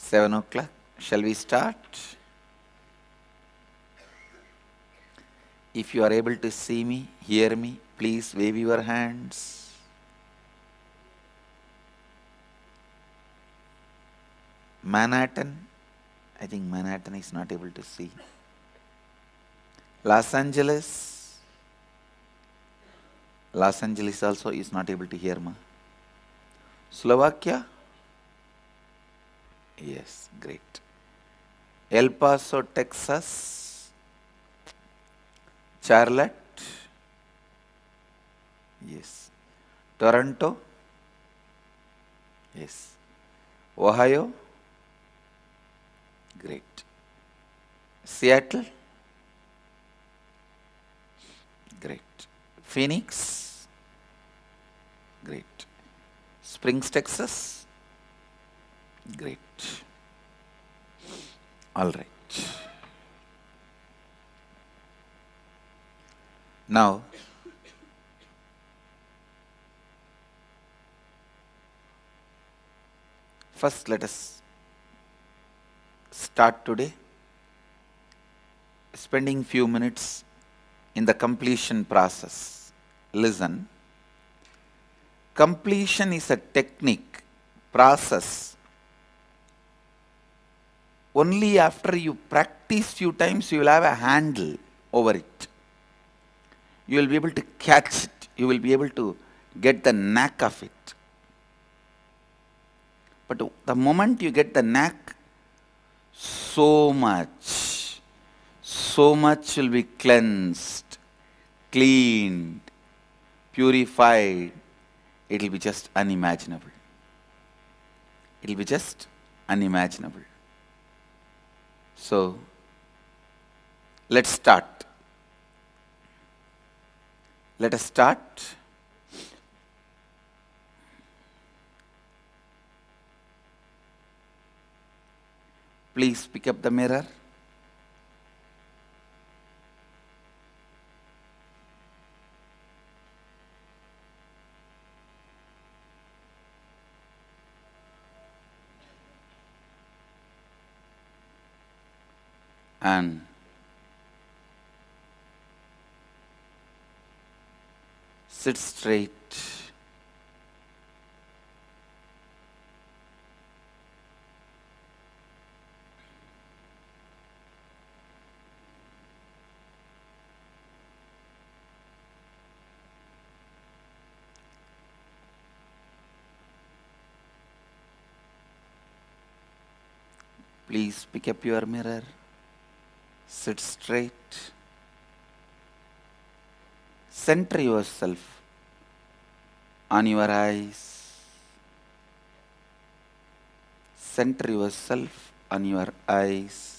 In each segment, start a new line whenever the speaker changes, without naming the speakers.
7 o'clock. Shall we start? If you are able to see me, hear me, please wave your hands. Manhattan. I think Manhattan is not able to see. Los Angeles. Los Angeles also is not able to hear me. Slovakia. Yes, great. El Paso, Texas. Charlotte. Yes. Toronto. Yes. Ohio. Great. Seattle. Great. Phoenix. Great. Springs, Texas. Great. All right. Now, first let us start today spending few minutes in the completion process. Listen. Completion is a technique, process. Only after you practice few times you will have a handle over it. You will be able to catch it. You will be able to get the knack of it. But the moment you get the knack, so much will be cleansed, cleaned, purified. It will be just unimaginable. It will be just unimaginable. So, let's start. Let us start. Please pick up the mirror. And sit straight. Please pick up your mirror. Sit straight. Center yourself on your eyes. Center yourself on your eyes.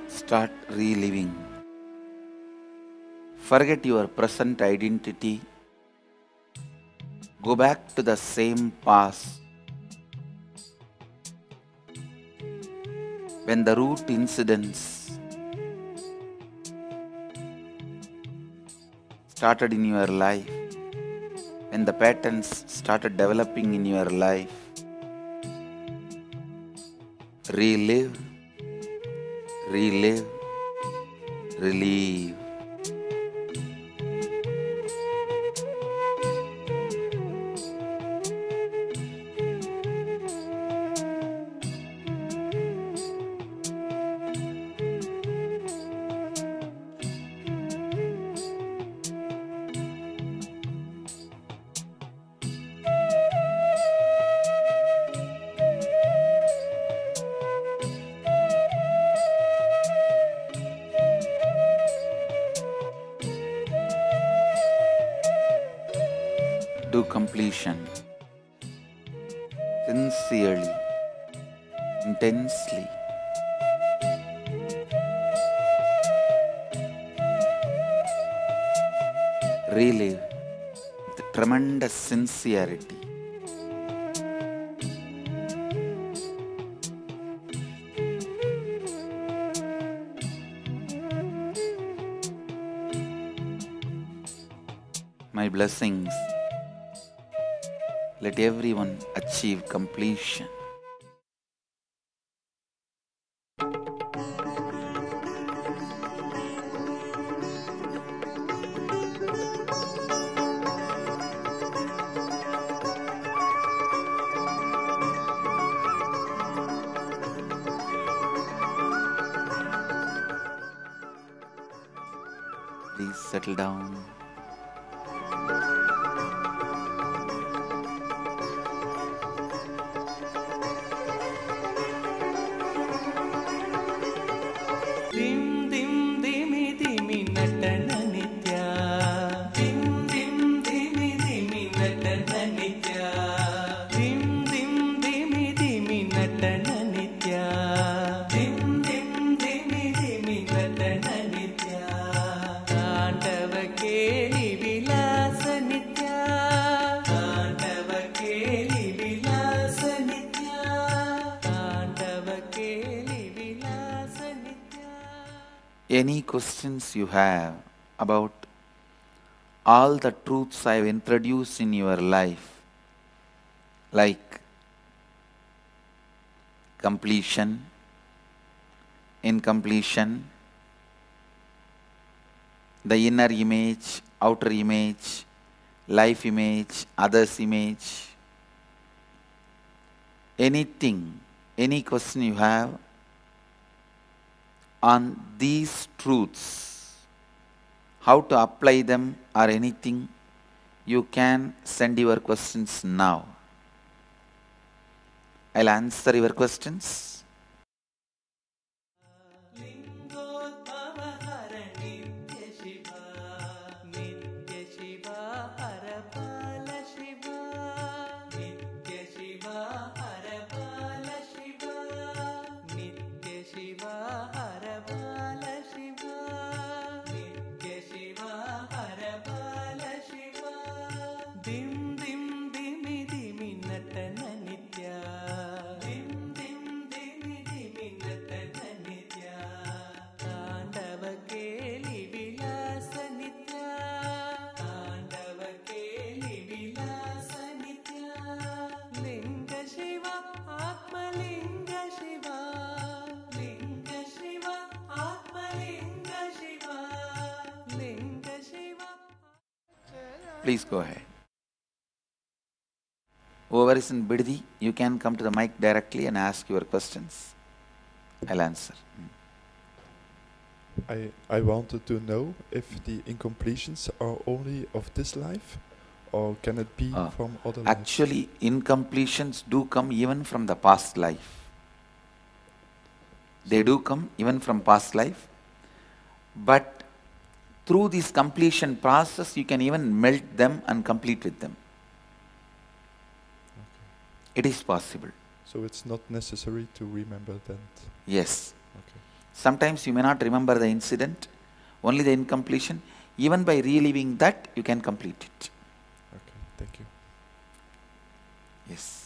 Start reliving Forget your present identity. Go back to the same past. When the root incidents started in your life, when the patterns started developing in your life, relive, relive, relieve. Do completion sincerely, intensely. Relive with tremendous sincerity. My blessings. Let everyone achieve completion. Please settle down. Any questions you have about all the truths I have introduced in your life, like completion, incompletion, the inner image, outer image, life image, others image, anything, any question you have on these truths, how to apply them or anything, you can send your questions now. I'll answer your questions. Please go ahead. Whoever is in Biddi, you can come to the mic directly and ask your questions. I'll answer.
I wanted to know if the incompletions are only of this life, or can it be from other lives?
Actually, incompletions do come even from the past life. They do come even from past life, but through this completion process, you can even melt them and complete with them. Okay. It is possible.
So it's not necessary to remember that?
Yes.
Okay.
Sometimes you may not remember the incident, only the incompletion. Even by reliving that, you can complete it.
Okay, thank you.
Yes.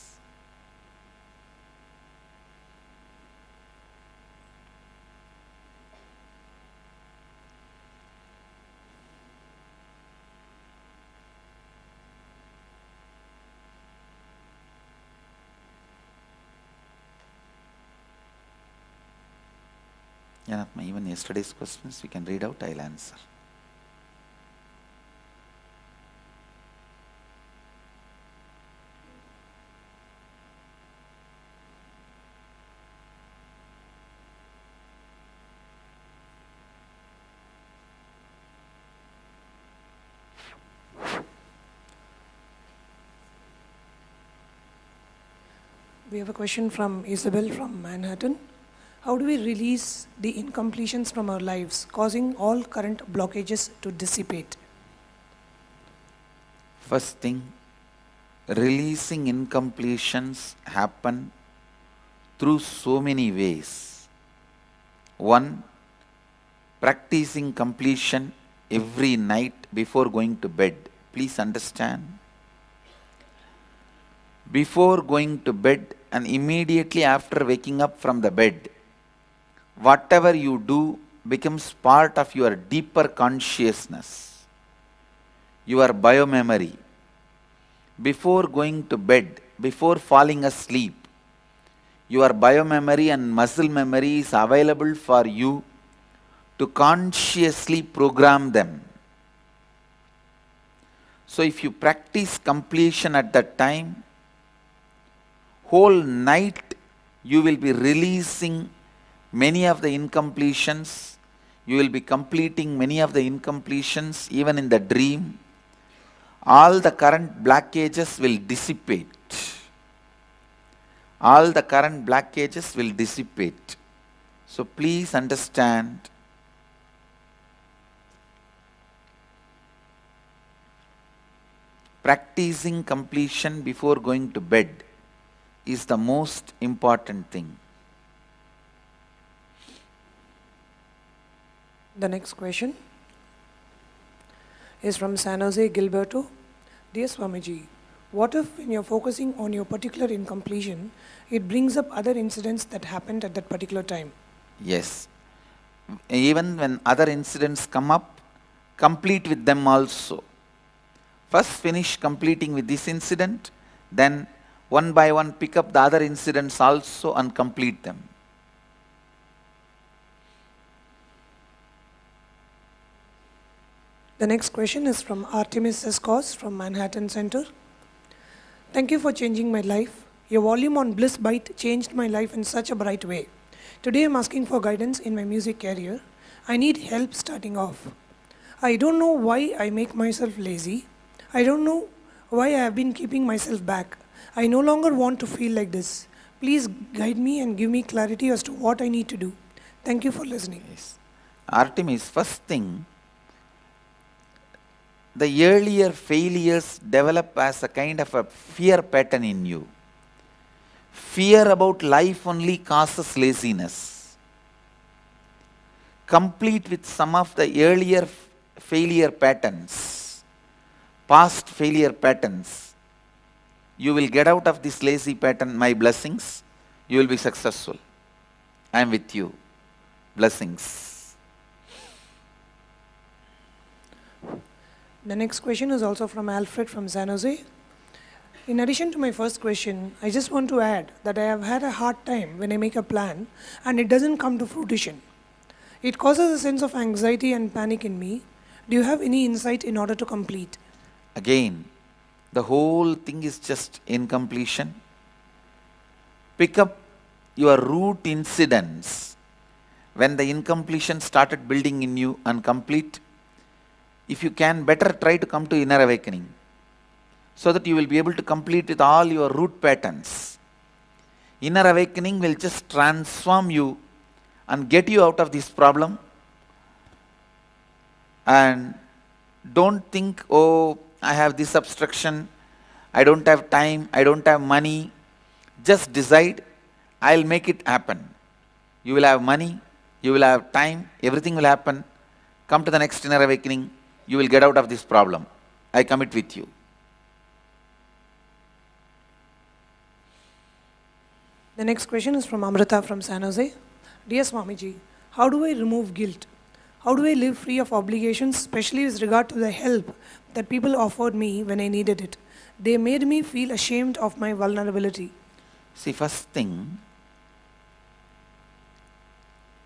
Yeah, even yesterday's questions we can read out, I'll answer.
We have a question from Isabel from Manhattan. How do we release the incompletions from our lives, causing all current blockages to dissipate?
First thing, releasing incompletions happen through so many ways. One, practicing completion every night before going to bed. Please understand. Before going to bed and immediately after waking up from the bed, whatever you do becomes part of your deeper consciousness, your biomemory. Before going to bed, before falling asleep, your biomemory and muscle memory is available for you to consciously program them. So if you practice completion at that time, whole night you will be releasing many of the incompletions, you will be completing many of the incompletions even in the dream. All the current blockages will dissipate. All the current blockages will dissipate. So please understand, practicing completion before going to bed is the most important thing.
The next question is from San Jose Gilberto. Dear Swamiji, what if when you're focusing on your particular incompletion, it brings up other incidents that happened at that particular time?
Yes. Even when other incidents come up, complete with them also. First finish completing with this incident, then one by one pick up the other incidents also and complete them.
The next question is from Artemis Eskos from Manhattan Center. Thank you for changing my life. Your volume on Bliss Byte changed my life in such a bright way. Today I'm asking for guidance in my music career. I need help starting off. I don't know why I make myself lazy. I don't know why I have been keeping myself back. I no longer want to feel like this. Please guide me and give me clarity as to what I need to do. Thank you for listening.
Yes. Artemis, first thing, the earlier failures develop as a kind of a fear pattern in you. Fear about life only causes laziness. Complete with some of the earlier failure patterns, past failure patterns. You will get out of this lazy pattern. My blessings, you will be successful. I am with you. Blessings.
The next question is also from Alfred from San Jose. In addition to my first question, I just want to add that I have had a hard time when I make a plan and it doesn't come to fruition. It causes a sense of anxiety and panic in me. Do you have any insight in order to complete?
Again, the whole thing is just incompletion. Pick up your root incidents when the incompletion started building in you and complete. If you can, better try to come to inner awakening so that you will be able to complete with all your root patterns. Inner awakening will just transform you and get you out of this problem. And don't think, oh, I have this obstruction, I don't have time, I don't have money. Just decide, I'll make it happen. You will have money, you will have time, everything will happen. Come to the next inner awakening. you will get out of this problem. I commit with you.
The next question is from Amrita from San Jose. Dear Swamiji, how do I remove guilt? How do I live free of obligations, especially with regard to the help that people offered me when I needed it? They made me feel ashamed of my vulnerability.
See, first thing,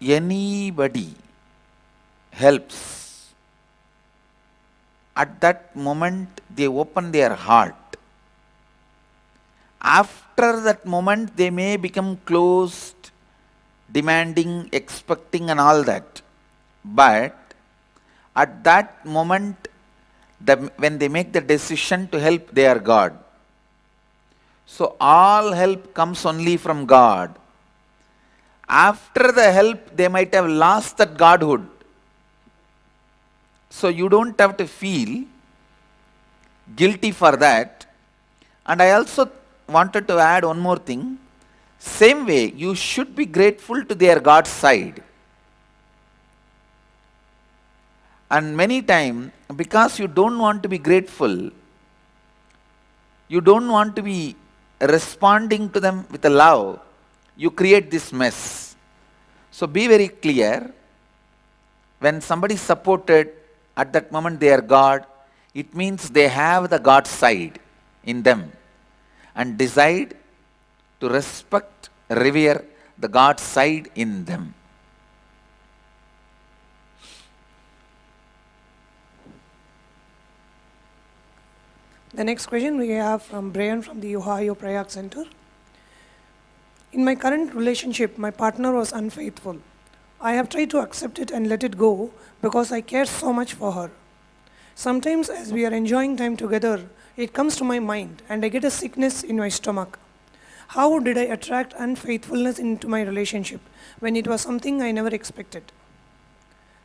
anybody helps, at that moment they open their heart. After that moment they may become closed, demanding, expecting and all that. But at that moment, when they make the decision to help, they are God. So all help comes only from God. After the help, they might have lost that Godhood. So you don't have to feel guilty for that. And I also wanted to add one more thing. Same way, you should be grateful to their God's side. And many times, because you don't want to be grateful, you don't want to be responding to them with a love, you create this mess. So be very clear. When somebody is supported, at that moment they are God, it means they have the God side in them. And decide to respect, revere the God side in them.
The next question we have from Brian from the Ohio Prayak Center. In my current relationship, my partner was unfaithful. I have tried to accept it and let it go because I care so much for her. Sometimes as we are enjoying time together, it comes to my mind and I get a sickness in my stomach. How did I attract unfaithfulness into my relationship when it was something I never expected?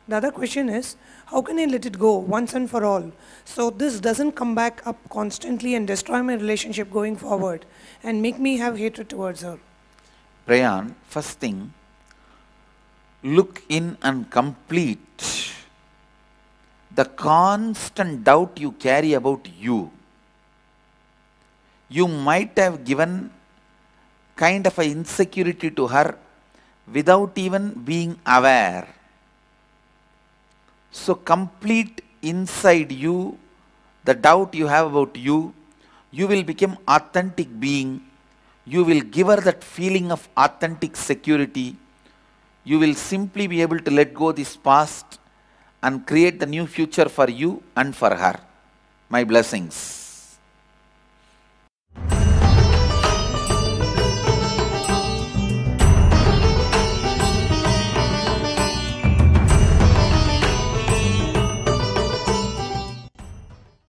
The other question is, how can I let it go once and for all so this doesn't come back up constantly and destroy my relationship going forward and make me have hatred towards her?
Brian, first thing, look in and complete the constant doubt you carry about you. You might have given kind of an insecurity to her without even being aware. So complete inside you the doubt you have about you. You will become authentic being. You will give her that feeling of authentic security. You will simply be able to let go this past and create the new future for you and for her. My blessings.